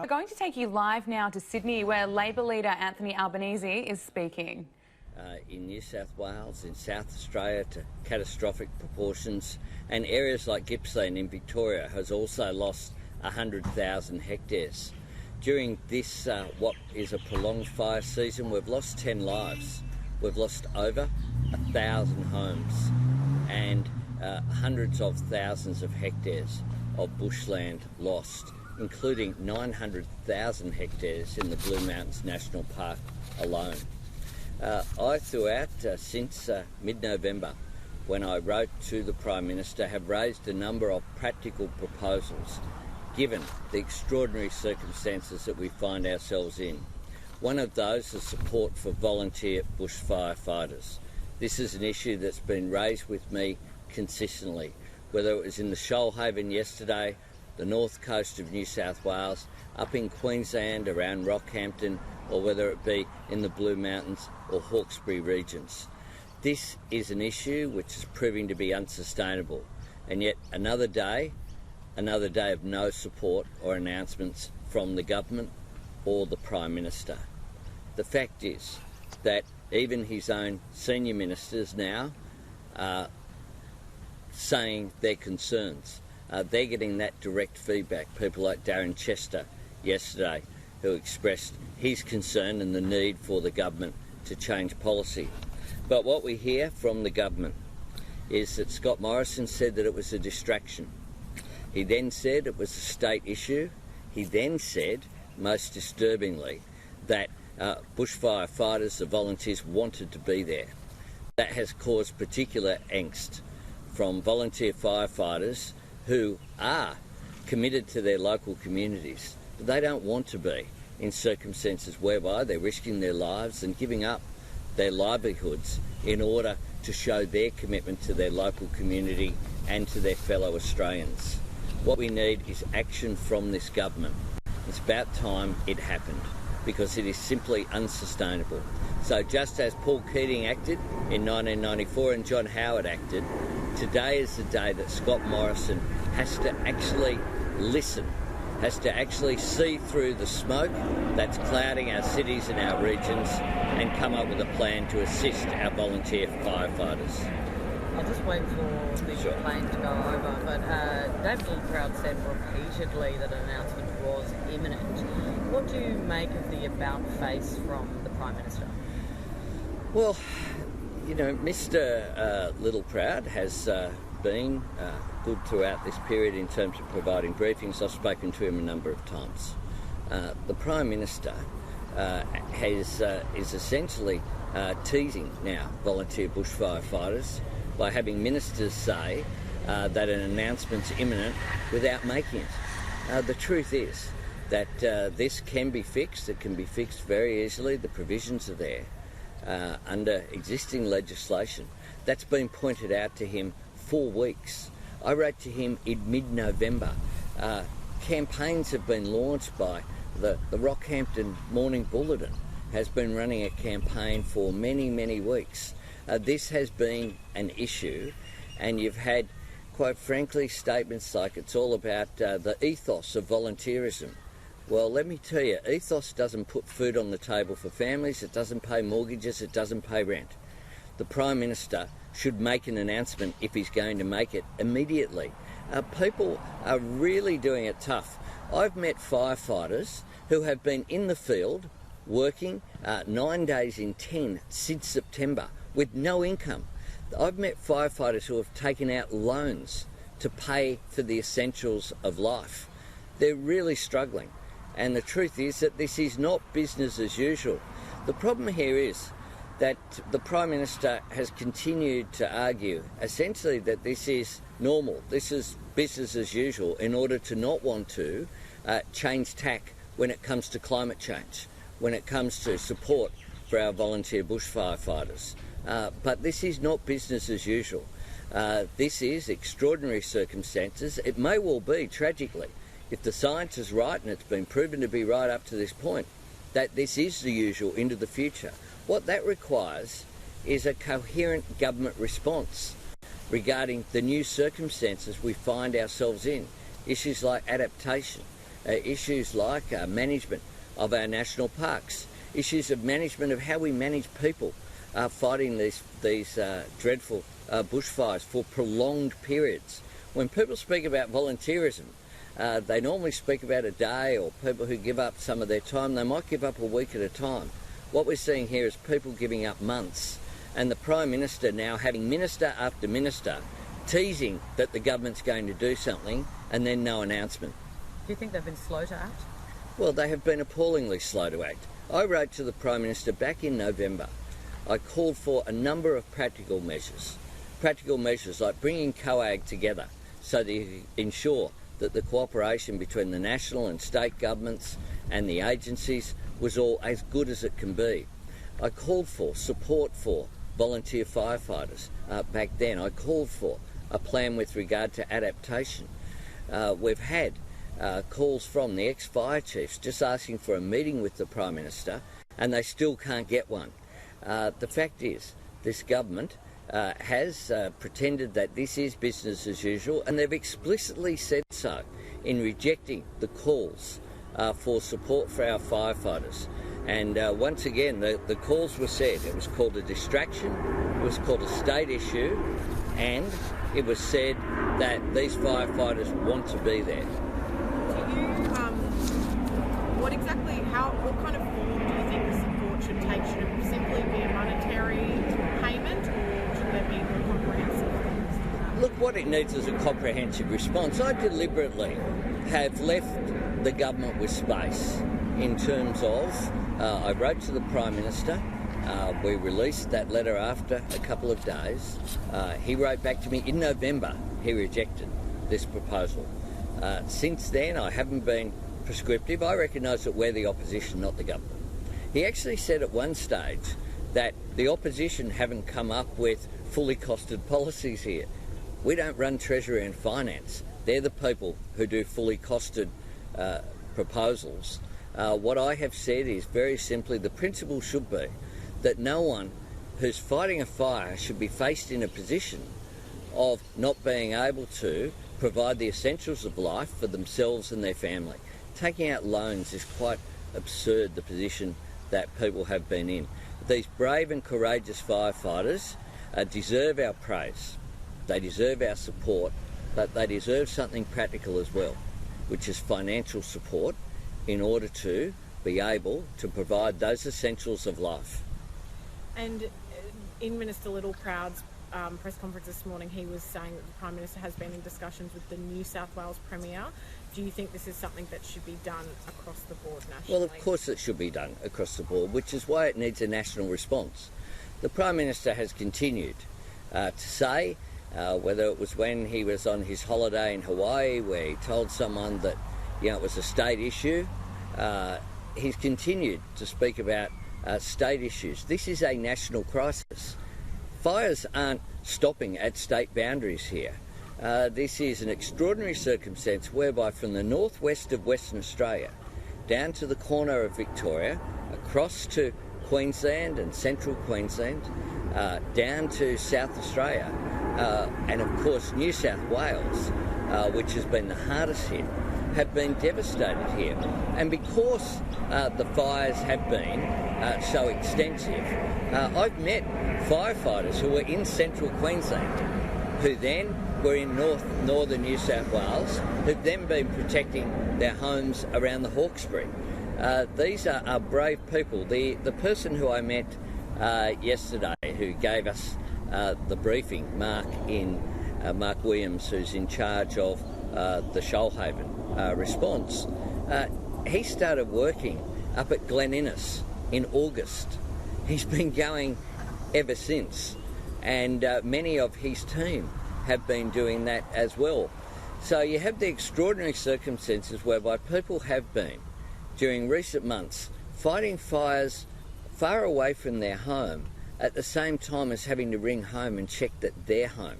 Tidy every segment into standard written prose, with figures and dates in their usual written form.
We're going to take you live now to Sydney, where Labor leader Anthony Albanese is speaking. In New South Wales, in South Australia, to catastrophic proportions, and areas like Gippsland in Victoria has also lost 100,000 hectares. During this, what is a prolonged fire season, we've lost 10 lives. We've lost over 1,000 homes and hundreds of thousands of hectares of bushland lost, including 900,000 hectares in the Blue Mountains National Park alone. I throughout since mid-November, when I wrote to the Prime Minister, have raised a number of practical proposals given the extraordinary circumstances that we find ourselves in. One of those is support for volunteer bushfire fighters. This is an issue that's been raised with me consistently, whether it was in the Shoalhaven yesterday, the north coast of New South Wales, up in Queensland around Rockhampton, or whether it be in the Blue Mountains or Hawkesbury regions. This is an issue which is proving to be unsustainable, and yet another day of no support or announcements from the government or the Prime Minister. The fact is that even his own senior ministers now are saying their concerns. They're getting that direct feedback. People like Darren Chester yesterday, who expressed his concern and the need for the government to change policy. But what we hear from the government is that Scott Morrison said that it was a distraction. He then said it was a state issue. He then said, most disturbingly, that bushfire fighters, the volunteers, wanted to be there. That has caused particular angst from volunteer firefighters who are committed to their local communities, but they don't want to be in circumstances whereby they're risking their lives and giving up their livelihoods in order to show their commitment to their local community and to their fellow Australians. What we need is action from this government. It's about time it happened, because it is simply unsustainable. So just as Paul Keating acted in 1994 and John Howard acted, today is the day that Scott Morrison has to actually listen, has to actually see through the smoke that's clouding our cities and our regions and come up with a plan to assist our volunteer firefighters. I'll just wait for the plane to go over, but David Littleproud said repeatedly that an announcement was imminent. What do you make of the about-face from the Prime Minister? Well, you know, Mr Littleproud has been good throughout this period in terms of providing briefings. I've spoken to him a number of times. The Prime Minister is essentially teasing now volunteer bushfire fighters by having ministers say that an announcement's imminent without making it. The truth is that this can be fixed. It can be fixed very easily. The provisions are there under existing legislation. That's been pointed out to him for weeks. I wrote to him in mid-November. Campaigns have been launched by the Rockhampton Morning Bulletin has been running a campaign for many, many weeks. This has been an issue, and you've had, quite frankly, statements like it's all about the ethos of volunteerism. Well, let me tell you, ethos doesn't put food on the table for families, it doesn't pay mortgages, it doesn't pay rent. The Prime Minister should make an announcement, if he's going to make it, immediately. People are really doing it tough. I've met firefighters who have been in the field working 9 days in 10 since September with no income. I've met firefighters who have taken out loans to pay for the essentials of life. They're really struggling. And the truth is that this is not business as usual. The problem here is that the Prime Minister has continued to argue essentially that this is normal, this is business as usual, in order to not want to change tack when it comes to climate change, when it comes to support for our volunteer bushfire fighters. But this is not business as usual. This is extraordinary circumstances. It may well be, tragically, if the science is right, and it's been proven to be right up to this point, that this is the usual into the future. What that requires is a coherent government response regarding the new circumstances we find ourselves in. Issues like adaptation, issues like management of our national parks, issues of management of how we manage people fighting these dreadful bushfires for prolonged periods. When people speak about volunteerism, they normally speak about a day, or people who give up some of their time. They might give up a week at a time. What we're seeing here is people giving up months, and the Prime Minister now having minister after minister teasing that the government's going to do something and then no announcement. Do you think they've been slow to act? Well, they have been appallingly slow to act. I wrote to the Prime Minister back in November. I called for a number of practical measures like bringing COAG together so that you ensure that the cooperation between the national and state governments and the agencies was all as good as it can be. I called for support for volunteer firefighters back then. I called for a plan with regard to adaptation. We've had calls from the ex-fire chiefs just asking for a meeting with the Prime Minister, and they still can't get one. The fact is, this government has pretended that this is business as usual, and they've explicitly said so in rejecting the calls for support for our firefighters. And once again, the calls were said. It was called a distraction, it was called a state issue, and it was said that these firefighters want to be there. Do you, what kind of form do you think the support should take? Should it simply be a monetary payment, or should there be more comprehensive? Look, what it needs is a comprehensive response. I deliberately have left the government with space in terms of, I wrote to the Prime Minister, we released that letter after a couple of days. He wrote back to me in November. He rejected this proposal. Since then, I haven't been prescriptive. I recognise that we're the opposition, not the government. He actually said at one stage that the opposition haven't come up with fully costed policies here. We don't run Treasury and Finance. They're the people who do fully costed proposals. What I have said is very simply the principle should be that no one who's fighting a fire should be faced in a position of not being able to provide the essentials of life for themselves and their family. Taking out loans is quite absurd, the position that people have been in. These brave and courageous firefighters deserve our praise. They deserve our support, but they deserve something practical as well, which is financial support in order to be able to provide those essentials of life. And in Minister Littleproud's press conference this morning, he was saying that the Prime Minister has been in discussions with the New South Wales Premier. Do you think this is something that should be done across the board nationally? Well, of course it should be done across the board, which is why it needs a national response. The Prime Minister has continued to say, whether it was when he was on his holiday in Hawaii where he told someone that it was a state issue, he's continued to speak about state issues. This is a national crisis. Fires aren't stopping at state boundaries here. This is an extraordinary circumstance whereby from the northwest of Western Australia down to the corner of Victoria, across to Queensland and central Queensland, down to South Australia, and of course New South Wales, which has been the hardest hit, have been devastated here. And because the fires have been so extensive, I've met firefighters who were in central Queensland, who then were in northern New South Wales, who've then been protecting their homes around the Hawkesbury. These are brave people. The person who I met yesterday, who gave us the briefing, Mark Williams, who's in charge of the Shoalhaven response, he started working up at Glen Innes in August. He's been going ever since, and many of his team have been doing that as well. So you have the extraordinary circumstances whereby people have been, during recent months, fighting fires far away from their home at the same time as having to ring home and check that their home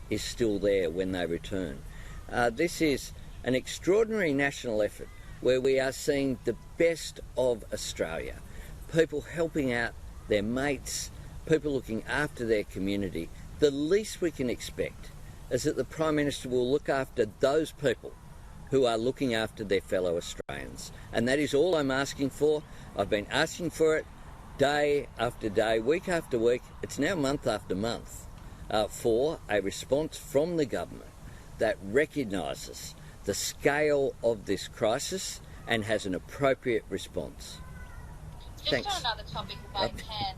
is still there when they return. This is an extraordinary national effort where we are seeing the best of Australia. People helping out their mates, people looking after their community. The least we can expect is that the Prime Minister will look after those people who are looking after their fellow Australians. And that is all I'm asking for. I've been asking for it day after day, week after week. It's now month after month for a response from the government that recognises the scale of this crisis and has an appropriate response. Just on another topic, if I can,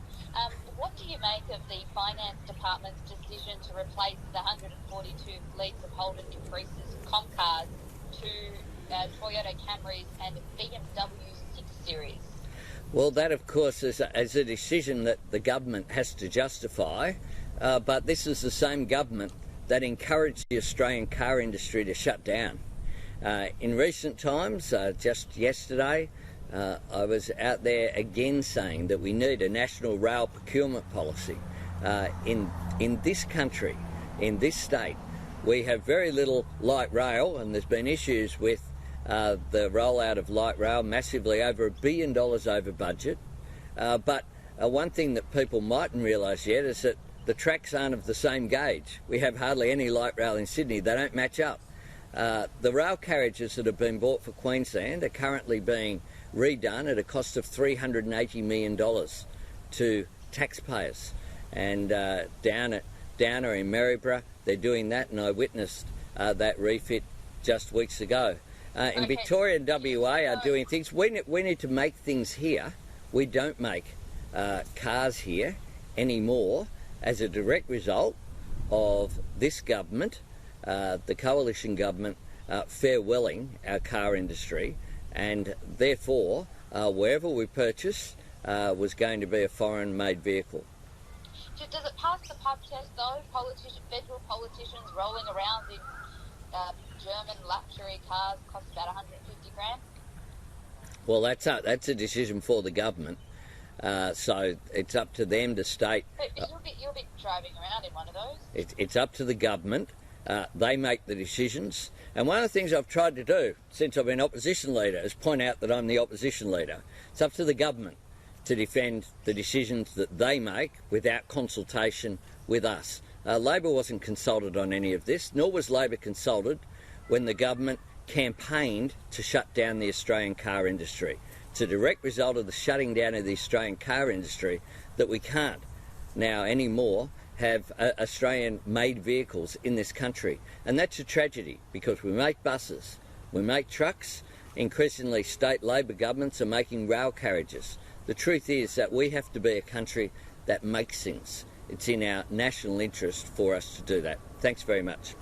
what do you make of the Finance Department's decision to replace the 142 fleets of Holden Caprices comp cars to Toyota Camrys and BMW 6 Series? Well, that of course is a decision that the government has to justify, but this is the same government that encouraged the Australian car industry to shut down. In recent times, just yesterday, I was out there again saying that we need a national rail procurement policy. In this country, in this state, we have very little light rail, and there's been issues with the rollout of light rail, massively over $1 billion over budget. But one thing that people mightn't realise yet is that the tracks aren't of the same gauge. We have hardly any light rail in Sydney. They don't match up. The rail carriages that have been bought for Queensland are currently being redone at a cost of $380 million to taxpayers. And down in Maryborough, they're doing that, and I witnessed that refit just weeks ago. In Victoria and WA are doing things. We need to make things here. We don't make cars here anymore as a direct result of this government, the coalition government, farewelling our car industry, and therefore wherever we purchase was going to be a foreign-made vehicle. Does it pass the pub test though? Federal politicians rolling around in German luxury cars cost about 150 grand? Well, that's a decision for the government. So it's up to them to state. But you'll be driving around in one of those. It's up to the government. They make the decisions. And one of the things I've tried to do since I've been opposition leader is point out that I'm the opposition leader. It's up to the government to defend the decisions that they make without consultation with us. Labor wasn't consulted on any of this, nor was Labor consulted when the government campaigned to shut down the Australian car industry. It's a direct result of the shutting down of the Australian car industry that we can't now anymore have Australian-made vehicles in this country. And that's a tragedy, because we make buses, we make trucks, increasingly state Labor governments are making rail carriages. The truth is that we have to be a country that makes things. It's in our national interest for us to do that. Thanks very much.